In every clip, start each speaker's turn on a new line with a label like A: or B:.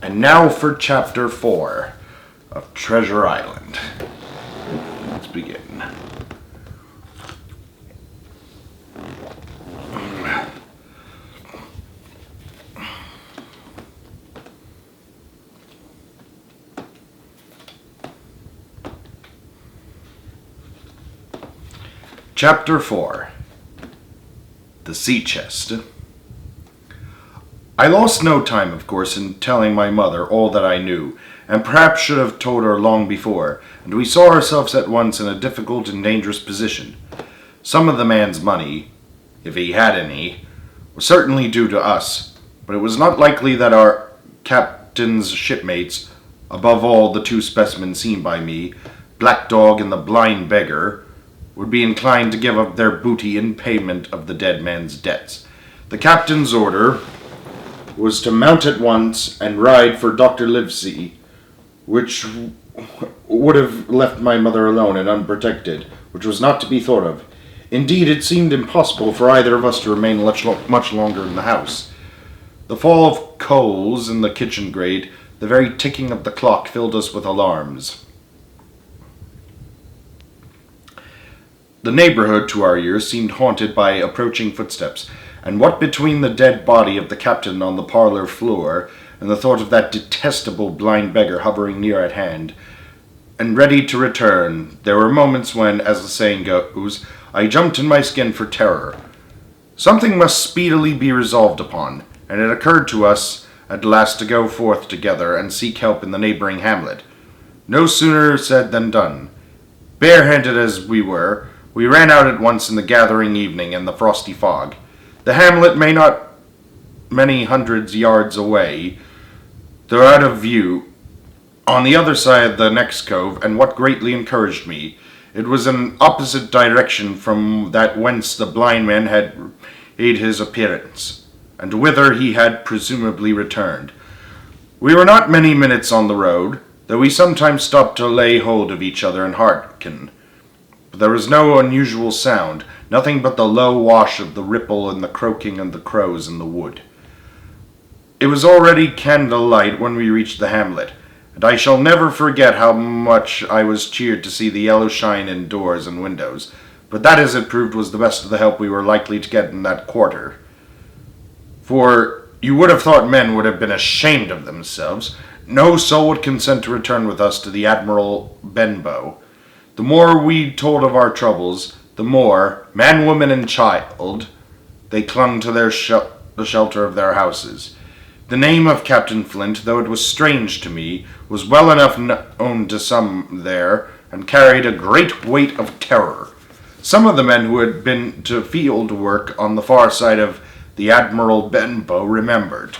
A: And now for Chapter 4 of Treasure Island. Let's begin. Chapter 4. The Sea Chest. I lost no time, of course, in telling my mother all that I knew, and perhaps should have told her long before, and we saw ourselves at once in a difficult and dangerous position. Some of the man's money, if he had any, was certainly due to us, but it was not likely that our captain's shipmates, above all the two specimens seen by me, Black Dog and the Blind Beggar, would be inclined to give up their booty in payment of the dead man's debts. The captain's order was to mount at once and ride for Dr. Livesey, which would have left my mother alone and unprotected, which was not to be thought of. Indeed, it seemed impossible for either of us to remain much longer in the house. The fall of coals in the kitchen grate, the very ticking of the clock filled us with alarms. The neighborhood, to our ears, seemed haunted by approaching footsteps, and what between the dead body of the captain on the parlor floor and the thought of that detestable blind beggar hovering near at hand, and ready to return, there were moments when, as the saying goes, I jumped in my skin for terror. Something must speedily be resolved upon, and it occurred to us at last to go forth together and seek help in the neighboring hamlet. No sooner said than done. Barehanded as we were, we ran out at once in the gathering evening and the frosty fog. The hamlet may not many hundreds yards away, though out of view, on the other side of the next cove, and what greatly encouraged me, it was in opposite direction from that whence the blind man had made his appearance, and whither he had presumably returned. We were not many minutes on the road, though we sometimes stopped to lay hold of each other and hearken. But there was no unusual sound, nothing but the low wash of the ripple and the croaking of the crows in the wood. It was already candlelight when we reached the hamlet, and I shall never forget how much I was cheered to see the yellow shine in doors and windows, but that, as it proved, was the best of the help we were likely to get in that quarter. For you would have thought men would have been ashamed of themselves. No soul would consent to return with us to the Admiral Benbow. The more we told of our troubles, the more, man, woman, and child, they clung to the shelter of their houses. The name of Captain Flint, though it was strange to me, was well enough known to some there, and carried a great weight of terror. Some of the men who had been to field work on the far side of the Admiral Benbow remembered.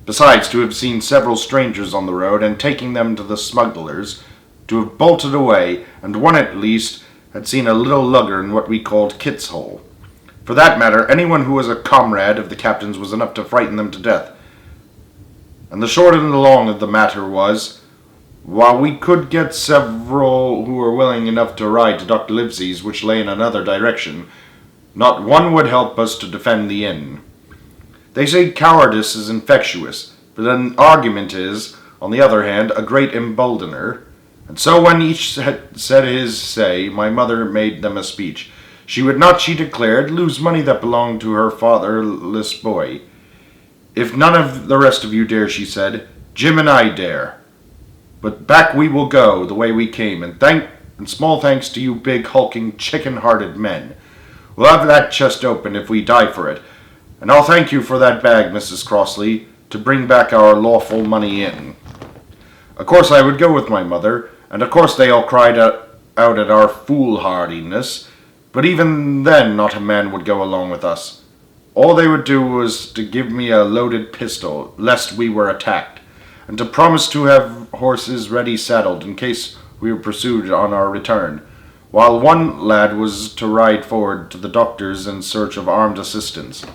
A: Besides, to have seen several strangers on the road, and taking them to the smugglers, to have bolted away, and one at least had seen a little lugger in what we called Kit's Hole. For that matter, anyone who was a comrade of the captain's was enough to frighten them to death. And the short and the long of the matter was, while we could get several who were willing enough to ride to Dr. Livesey's, which lay in another direction, not one would help us to defend the inn. They say cowardice is infectious, but an argument is, on the other hand, a great emboldener. And so when each had said his say, my mother made them a speech. She would not, she declared, lose money that belonged to her fatherless boy. If none of the rest of you dare, she said, Jim and I dare. But back we will go, the way we came, and small thanks to you big, hulking, chicken-hearted men. We'll have that chest open if we die for it. And I'll thank you for that bag, Mrs. Crossley, to bring back our lawful money in. Of course I would go with my mother, and of course they all cried out at our foolhardiness, but even then not a man would go along with us. All they would do was to give me a loaded pistol, lest we were attacked, and to promise to have horses ready saddled in case we were pursued on our return, while one lad was to ride forward to the doctor's in search of armed assistance.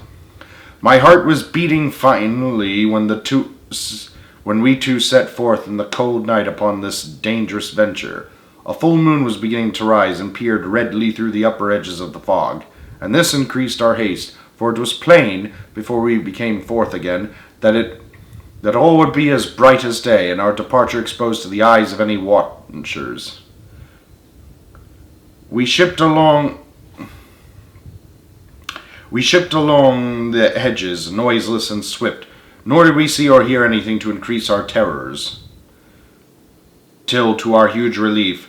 A: My heart was beating finely when we two set forth in the cold night upon this dangerous venture. A full moon was beginning to rise and peered redly through the upper edges of the fog, and this increased our haste, for it was plain, before we became fourth again, that all would be as bright as day, and our departure exposed to the eyes of any watchers. We shipped along the hedges, noiseless and swift, nor did we see or hear anything to increase our terrors. Till, to our huge relief,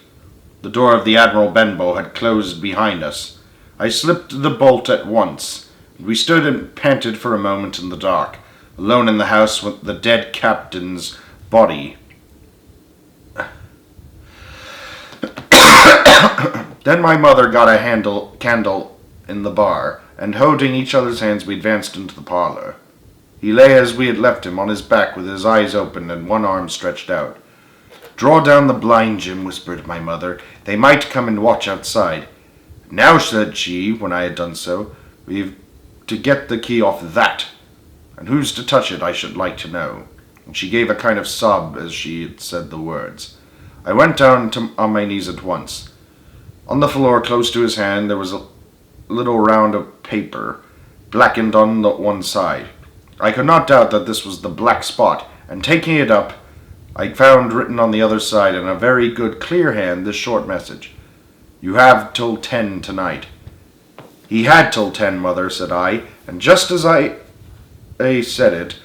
A: the door of the Admiral Benbow had closed behind us. I slipped the bolt at once, and we stood and panted for a moment in the dark, alone in the house with the dead captain's body. Then my mother got a candle in the bar, and holding each other's hands we advanced into the parlor. He lay as we had left him, on his back with his eyes open and one arm stretched out. "Draw down the blind, Jim," whispered my mother. "They might come and watch outside." "Now," said she, when I had done so, "we've to get the key off that. And who's to touch it, I should like to know." And she gave a kind of sob as she had said the words. I went down on my knees at once. On the floor, close to his hand, there was a little round of paper, blackened on the one side. I could not doubt that this was the black spot, and taking it up, I found written on the other side in a very good, clear hand this short message: "You have till 10 tonight." "He had till 10, Mother," said I, and just as I said it,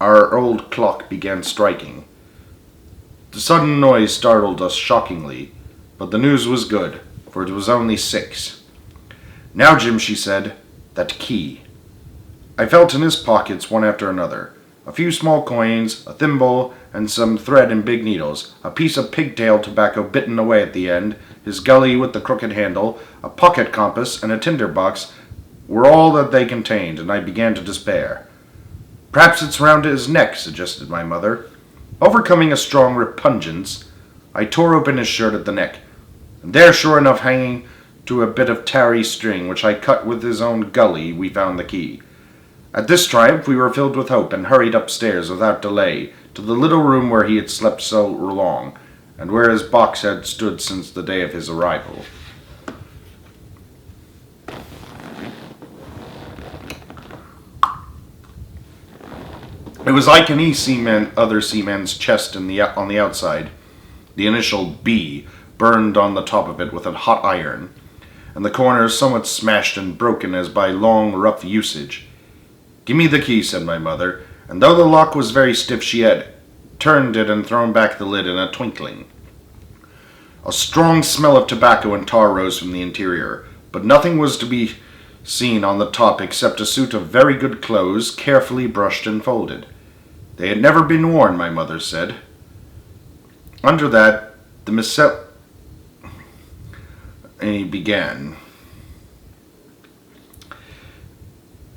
A: our old clock began striking. The sudden noise startled us shockingly, but the news was good, for it was only 6. "Now, Jim," she said, "that key." I felt in his pockets one after another. A few small coins, a thimble, and some thread and big needles, a piece of pigtail tobacco bitten away at the end, his gully with the crooked handle, a pocket compass, and a tinder box were all that they contained, and I began to despair. "Perhaps it's round his neck," suggested my mother. Overcoming a strong repugnance, I tore open his shirt at the neck, and there, sure enough, hanging to a bit of tarry string, which I cut with his own gully, we found the key. At this triumph we were filled with hope, and hurried upstairs without delay to the little room where he had slept so long, and where his box had stood since the day of his arrival. It was like any other seaman's chest on the outside, the initial B burned on the top of it with a hot iron, and the corners somewhat smashed and broken as by long, rough usage. "Give me the key," said my mother, and though the lock was very stiff, she had turned it and thrown back the lid in a twinkling. A strong smell of tobacco and tar rose from the interior, but nothing was to be seen on the top except a suit of very good clothes, carefully brushed and folded. They had never been worn, my mother said. Under that, and he began.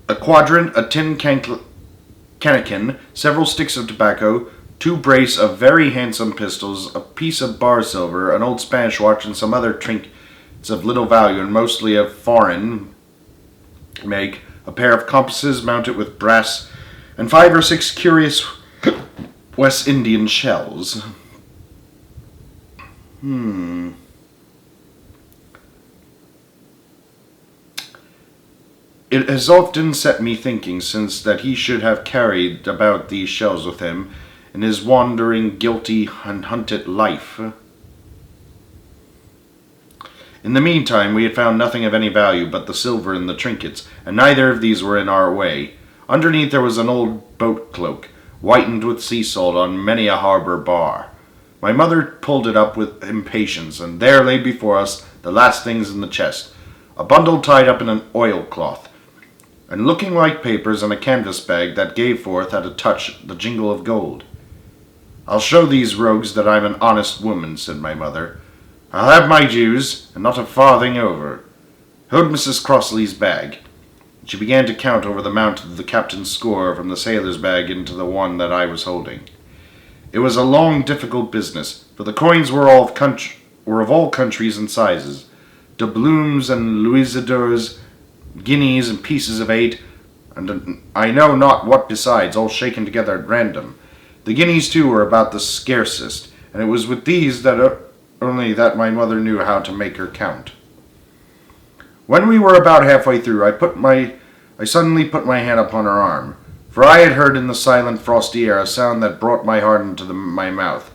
A: A quadrant, a tin cannikin, several sticks of tobacco, 2 brace of very handsome pistols, a piece of bar silver, an old Spanish watch, and some other trinkets of little value and mostly of foreign make, a pair of compasses mounted with brass, and 5 or 6 curious West Indian shells. It has often set me thinking since that he should have carried about these shells with him in his wandering, guilty, and hunted life. In the meantime, we had found nothing of any value but the silver and the trinkets, and neither of these were in our way. Underneath there was an old boat cloak, whitened with sea salt on many a harbor bar. My mother pulled it up with impatience, and there lay before us the last things in the chest, a bundle tied up in an oilcloth, and looking like papers, and a canvas bag that gave forth at a touch the jingle of gold. "I'll show these rogues that I'm an honest woman," said my mother. "I'll have my dues, and not a farthing over. Hold Mrs. Crossley's bag." She began to count over the amount of the captain's score from the sailor's bag into the one that I was holding. It was a long, difficult business, for the coins were of all countries and sizes, doubloons and louisd'ors, guineas and pieces of 8, and I know not what besides, all shaken together at random. The guineas, too, were about the scarcest, and it was with these only that my mother knew how to make her count. When we were about halfway through, I put I suddenly put my hand upon her arm, for I had heard in the silent, frosty air a sound that brought my heart into my mouth,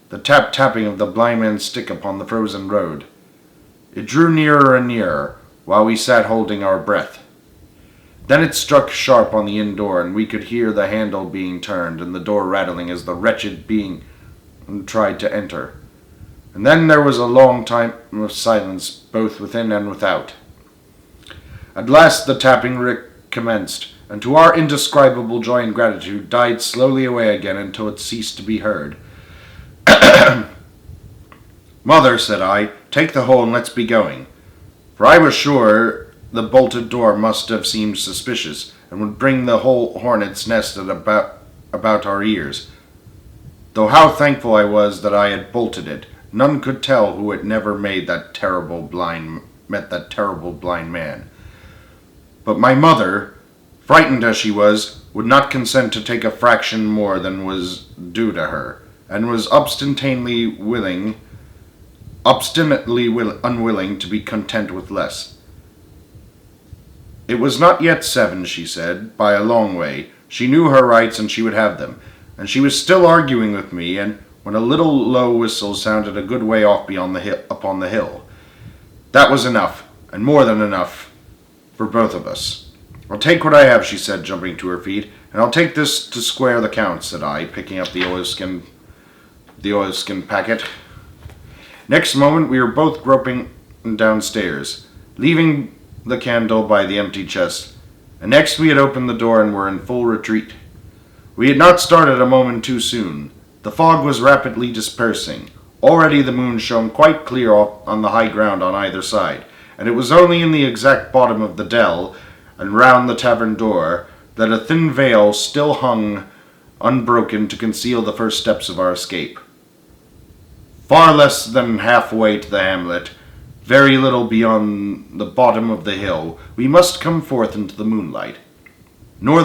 A: the tap-tapping of the blind man's stick upon the frozen road. It drew nearer and nearer, while we sat holding our breath. Then it struck sharp on the inn door, and we could hear the handle being turned and the door rattling as the wretched being tried to enter. And then there was a long time of silence, both within and without. At last the tapping recommenced, and to our indescribable joy and gratitude died slowly away again until it ceased to be heard. "Mother," said I, "take the hoe and let's be going." For I was sure the bolted door must have seemed suspicious, and would bring the whole hornet's nest at about our ears. Though how thankful I was that I had bolted it, none could tell who had never met that terrible blind man. But my mother, frightened as she was, would not consent to take a fraction more than was due to her, and was obstinately unwilling to be content with less. It was not yet 7, she said, by a long way. She knew her rights, and she would have them. And she was still arguing with me, and when a little low whistle sounded a good way off upon the hill. That was enough, and more than enough, for both of us. "I'll take what I have," she said, jumping to her feet, "and I'll take this to square the count," said I, picking up the oilskin packet. Next moment we were both groping downstairs, leaving the candle by the empty chest, and next we had opened the door and were in full retreat. We had not started a moment too soon. The fog was rapidly dispersing. Already the moon shone quite clear on the high ground on either side, and it was only in the exact bottom of the dell and round the tavern door that a thin veil still hung unbroken to conceal the first steps of our escape. Far less than halfway to the hamlet, very little beyond the bottom of the hill, we must come forth into the moonlight. Nor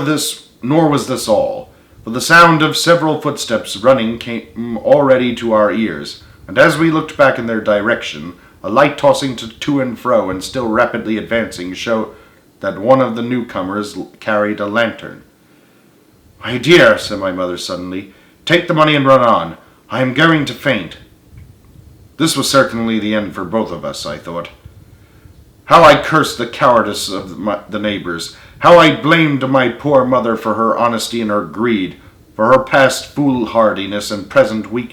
A: was this all, for the sound of several footsteps running came already to our ears, and as we looked back in their direction, a light tossing to and fro and still rapidly advancing showed that one of the newcomers carried a lantern. "My dear," said my mother suddenly, "take the money and run on. I am going to faint." This was certainly the end for both of us, I thought. How I cursed the cowardice of the neighbors! How I blamed my poor mother for her honesty and her greed, for her past foolhardiness and present weakness.